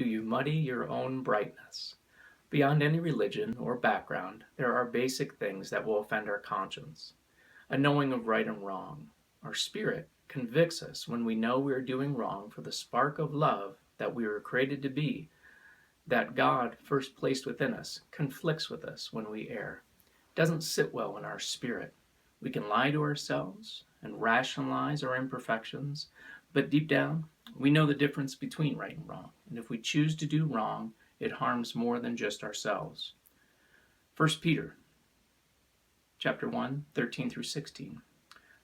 Do you muddy your own brightness? Beyond any religion or background, there are basic things that will offend our conscience. A knowing of right and wrong. Our spirit convicts us when we know we are doing wrong, for the spark of love that we were created to be, that God first placed within us, conflicts with us when we err. It doesn't sit well in our spirit. We can lie to ourselves and rationalize our imperfections, but deep down, we know the difference between right and wrong. And if we choose to do wrong, it harms more than just ourselves. 1 Peter chapter 1, 13 through 16.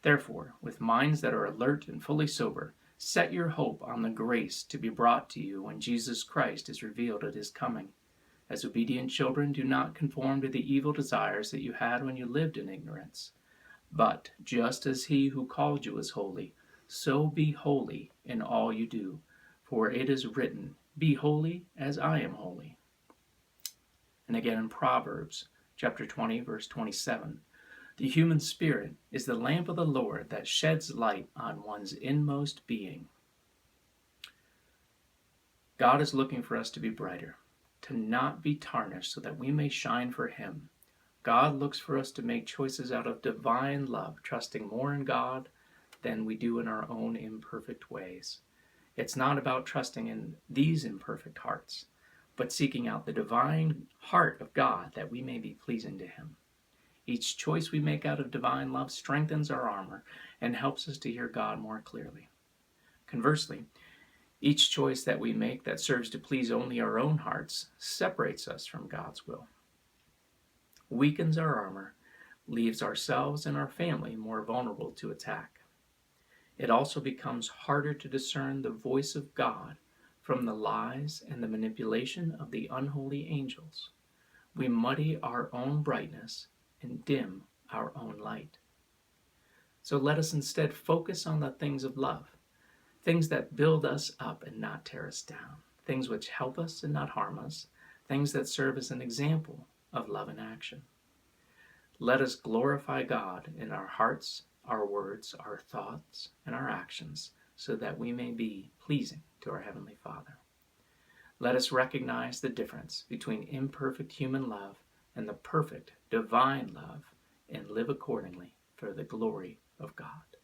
Therefore, with minds that are alert and fully sober, set your hope on the grace to be brought to you when Jesus Christ is revealed at his coming. As obedient children, do not conform to the evil desires that you had when you lived in ignorance. But just as he who called you is holy, so be holy in all you do. For it is written, be holy as I am holy. And again in Proverbs chapter 20, verse 27. The human spirit is the lamp of the Lord that sheds light on one's inmost being. God is looking for us to be brighter, to not be tarnished, so that we may shine for him. God looks for us to make choices out of divine love, trusting more in God than we do in our own imperfect ways. It's not about trusting in these imperfect hearts, but seeking out the divine heart of God that we may be pleasing to him. Each choice we make out of divine love strengthens our armor and helps us to hear God more clearly. Conversely, each choice that we make that serves to please only our own hearts separates us from God's will, weakens our armor, leaves ourselves and our family more vulnerable to attack. It also becomes harder to discern the voice of God from the lies and the manipulation of the unholy angels. We muddy our own brightness and dim our own light. So let us instead focus on the things of love, things that build us up and not tear us down, things which help us and not harm us, things that serve as an example of love in action. Let us glorify God in our hearts, our words, our thoughts, and our actions, so that we may be pleasing to our Heavenly Father. Let us recognize the difference between imperfect human love and the perfect divine love, and live accordingly for the glory of God.